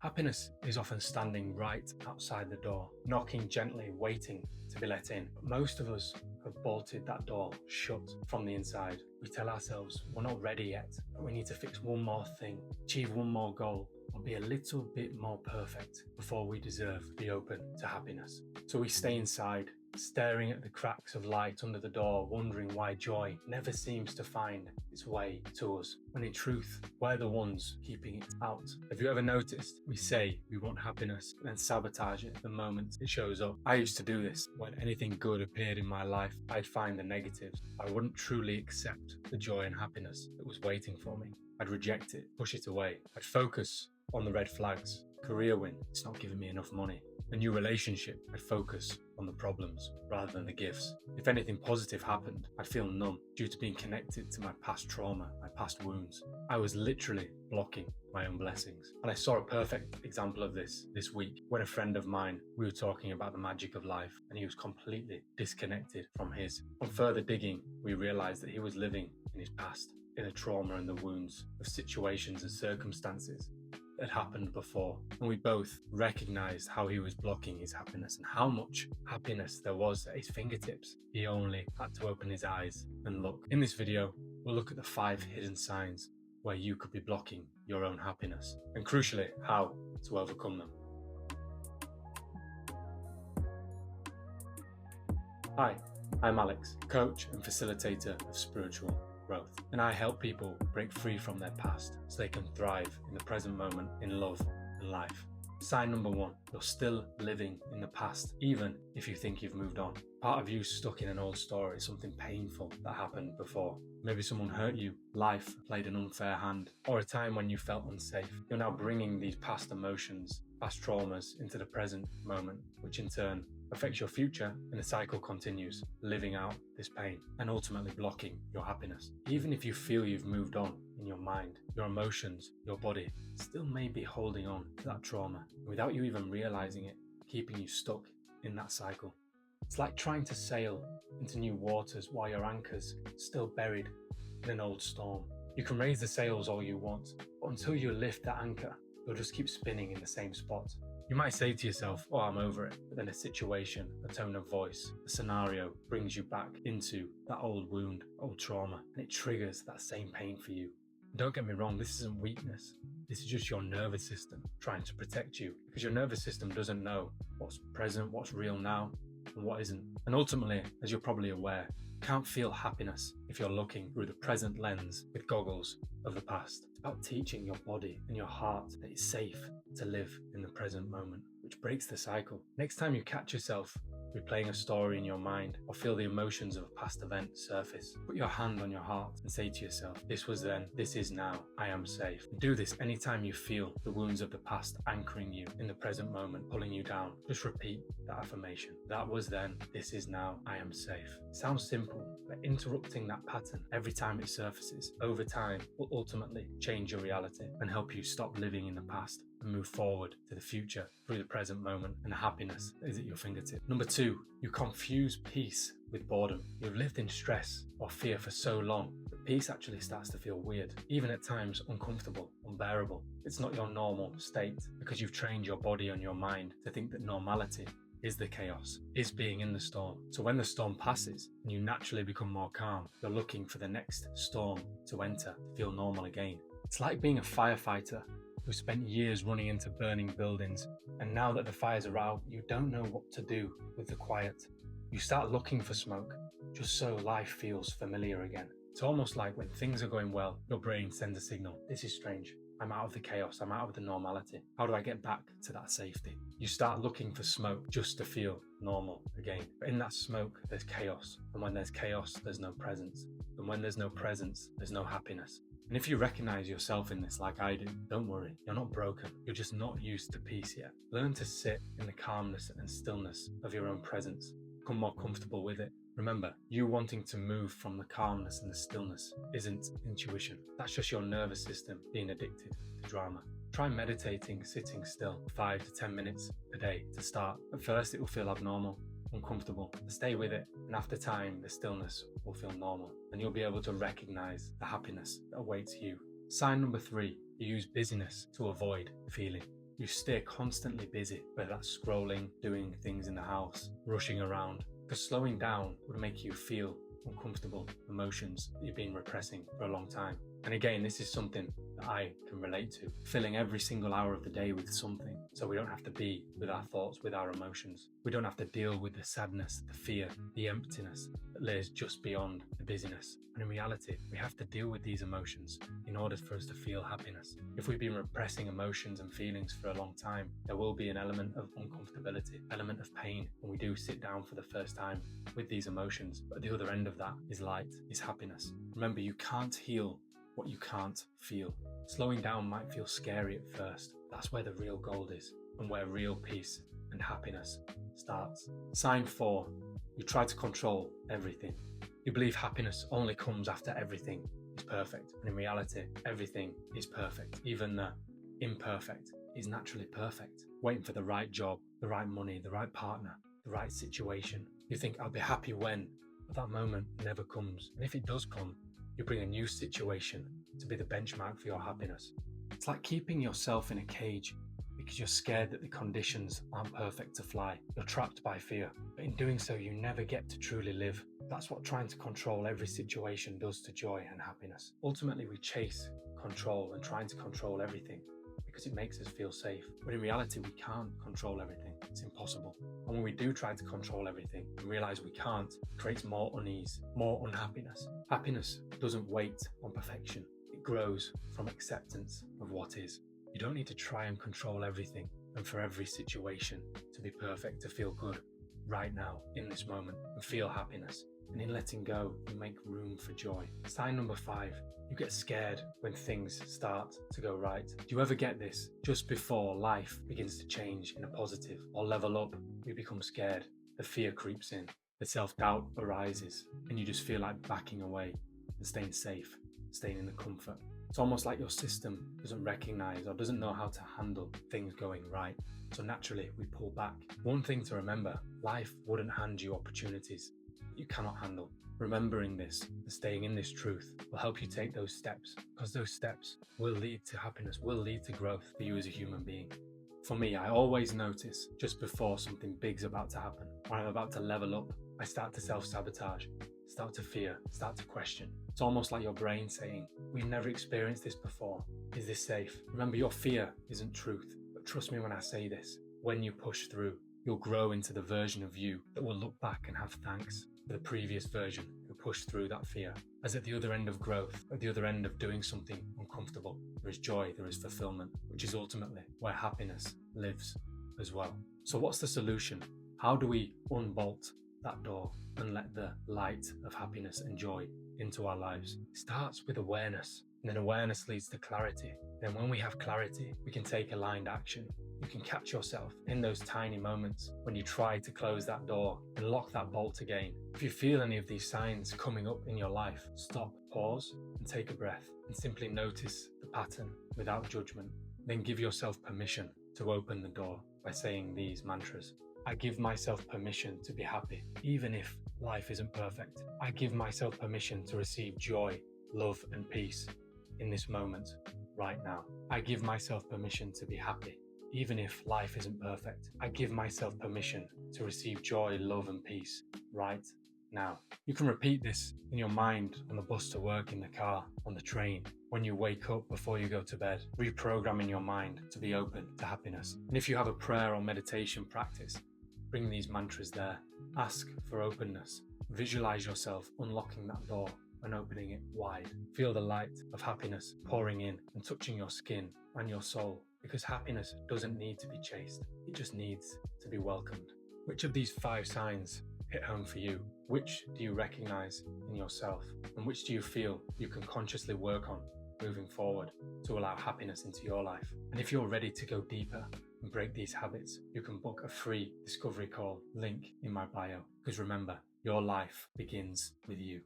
Happiness is often standing right outside the door, knocking gently, waiting to be let in. But most of us have bolted that door shut from the inside. We tell ourselves we're not ready yet, but we need to fix one more thing, achieve one more goal, or be a little bit more perfect before we deserve to be open to happiness. So we stay inside, staring at the cracks of light under the door, wondering why joy never seems to find its way to us, when in truth, we're the ones keeping it out. Have you ever noticed we say we want happiness and then sabotage it the moment it shows up? I used to do this. When anything good appeared in my life, I'd find the negatives. I wouldn't truly accept the joy and happiness that was waiting for me. I'd reject it, push it away. I'd focus on the red flags. Career win, it's not giving me enough money. A new relationship, I'd focus on the problems rather than the gifts. If anything positive happened, I'd feel numb due to being connected to my past trauma, my past wounds. I was literally blocking my own blessings. And I saw a perfect example of this week when a friend of mine, we were talking about the magic of life and he was completely disconnected from his. On further digging, we realized that he was living in his past, in the trauma and the wounds of situations and circumstances that had happened before, and we both recognized how he was blocking his happiness and how much happiness there was at his fingertips. He only had to open his eyes and look. In this video, we'll look at the 5 hidden signs where you could be blocking your own happiness, and crucially, how to overcome them. Hi, I'm Alex, coach and facilitator of spiritual growth, and I help people break free from their past so they can thrive in the present moment in love and life. Sign number 1, you're still living in the past, even if you think you've moved on. Part of you stuck in an old story, something painful that happened before. Maybe someone hurt you, life played an unfair hand, or a time when you felt unsafe. You're now bringing these past emotions, past traumas into the present moment, which in turn affects your future, and the cycle continues, living out this pain and ultimately blocking your happiness. Even if you feel you've moved on in your mind, your emotions, your body still may be holding on to that trauma without you even realizing it, keeping you stuck in that cycle. It's like trying to sail into new waters while your anchor's still buried in an old storm. You can raise the sails all you want, but until you lift the anchor, you'll just keep spinning in the same spot. You might say to yourself, oh, I'm over it, but then a situation, a tone of voice, a scenario brings you back into that old wound, old trauma, and it triggers that same pain for you. And don't get me wrong, this isn't weakness. This is just your nervous system trying to protect you, because your nervous system doesn't know what's present, what's real now, and what isn't. And ultimately, as you're probably aware, you can't feel happiness if you're looking through the present lens with goggles of the past. It's about teaching your body and your heart that it's safe to live in the present moment, which breaks the cycle. Next time you catch yourself replaying a story in your mind or feel the emotions of a past event surface, put your hand on your heart and say to yourself, this was then, this is now, I am safe. And do this anytime you feel the wounds of the past anchoring you in the present moment, pulling you down. Just repeat that affirmation. That was then, this is now, I am safe. It sounds simple, but interrupting that pattern every time it surfaces over time will ultimately change your reality and help you stop living in the past and move forward to the future through the present moment and the happiness that is at your fingertip. Number 2, you confuse peace with boredom. You've lived in stress or fear for so long that peace actually starts to feel weird, even at times uncomfortable, unbearable. It's not your normal state because you've trained your body and your mind to think that normality is the chaos, is being in the storm. So when the storm passes and you naturally become more calm, you're looking for the next storm to enter to feel normal again. It's like being a firefighter who spent years running into burning buildings, and now that the fires are out, you don't know what to do with the quiet. You start looking for smoke, just so life feels familiar again. It's almost like when things are going well, your brain sends a signal. This is strange. I'm out of the chaos. I'm out of the normality. How do I get back to that safety? You start looking for smoke just to feel normal again. But in that smoke, there's chaos. And when there's chaos, there's no presence. And when there's no presence, there's no happiness. And if you recognize yourself in this like I do, don't worry, you're not broken. You're just not used to peace yet. Learn to sit in the calmness and stillness of your own presence. Become more comfortable with it. Remember, you wanting to move from the calmness and the stillness isn't intuition. That's just your nervous system being addicted to drama. Try meditating, sitting still 5 to 10 minutes a day to start. At first, it will feel abnormal, uncomfortable. Stay with it, and after time, the stillness will feel normal, and you'll be able to recognize the happiness that awaits you. Sign number 3, you use busyness to avoid feeling. You stay constantly busy, whether that's scrolling, doing things in the house, rushing around, because slowing down would make you feel uncomfortable emotions that you've been repressing for a long time. And again, this is something that I can relate to, filling every single hour of the day with something, so we don't have to be with our thoughts, with our emotions. We don't have to deal with the sadness, the fear, the emptiness that lays just beyond the busyness. And in reality, we have to deal with these emotions in order for us to feel happiness. If we've been repressing emotions and feelings for a long time, there will be an element of uncomfortability, element of pain when we do sit down for the first time with these emotions. But the other end of that is light, is happiness. Remember, you can't heal what you can't feel. Slowing down might feel scary at first. That's where the real gold is, and where real peace and happiness starts. Sign 4. You try to control everything. You believe happiness only comes after everything is perfect. And in reality, everything is perfect. Even the imperfect is naturally perfect. Waiting for the right job, the right money, the right partner, the right situation. You think, I'll be happy when, but that moment never comes. And if it does come, you bring a new situation to be the benchmark for your happiness. It's like keeping yourself in a cage because you're scared that the conditions aren't perfect to fly. You're trapped by fear, but in doing so, you never get to truly live. That's what trying to control every situation does to joy and happiness. Ultimately, we chase control and trying to control everything because it makes us feel safe. But in reality, we can't control everything. It's impossible. And when we do try to control everything and realize we can't, it creates more unease, more unhappiness. Happiness doesn't wait on perfection. It grows from acceptance of what is. You don't need to try and control everything and for every situation to be perfect, to feel good right now, in this moment, and feel happiness. And in letting go, you make room for joy. Sign number 5, you get scared when things start to go right. Do you ever get this? Just before life begins to change in a positive or level up, you become scared. The fear creeps in, the self-doubt arises, and you just feel like backing away and staying safe, staying in the comfort. It's almost like your system doesn't recognize or doesn't know how to handle things going right. So naturally, we pull back. One thing to remember, life wouldn't hand you opportunities that you cannot handle. Remembering this and staying in this truth will help you take those steps, because those steps will lead to happiness, will lead to growth for you as a human being. For me, I always notice just before something big's about to happen, or I'm about to level up, I start to self-sabotage, start to fear, start to question. It's almost like your brain saying, we've never experienced this before. Is this safe? Remember, your fear isn't truth, but trust me when I say this, when you push through, you'll grow into the version of you that will look back and have thanks for the previous version who pushed through that fear. As at the other end of growth, at the other end of doing something uncomfortable, there is joy, there is fulfillment, which is ultimately where happiness lives as well. So what's the solution? How do we unbolt that door and let the light of happiness and joy into our lives? It starts with awareness, and then awareness leads to clarity. Then when we have clarity, we can take aligned action. You can catch yourself in those tiny moments when you try to close that door and lock that bolt again. If you feel any of these signs coming up in your life, stop, pause, and take a breath, and simply notice the pattern without judgment. Then give yourself permission to open the door by saying these mantras. I give myself permission to be happy, even if life isn't perfect. I give myself permission to receive joy, love, and peace in this moment, right now. I give myself permission to be happy, even if life isn't perfect. I give myself permission to receive joy, love, and peace right now. You can repeat this in your mind on the bus to work, in the car, on the train, when you wake up, before you go to bed, reprogramming your mind to be open to happiness. And if you have a prayer or meditation practice, bring these mantras there. Ask for openness. Visualize yourself unlocking that door and opening it wide. Feel the light of happiness pouring in and touching your skin and your soul, because happiness doesn't need to be chased. It just needs to be welcomed. Which of these 5 signs hit home for you? Which do you recognize in yourself? And which do you feel you can consciously work on moving forward to allow happiness into your life? And if you're ready to go deeper and break these habits, you can book a free discovery call, link in my bio. Because remember, your life begins with you.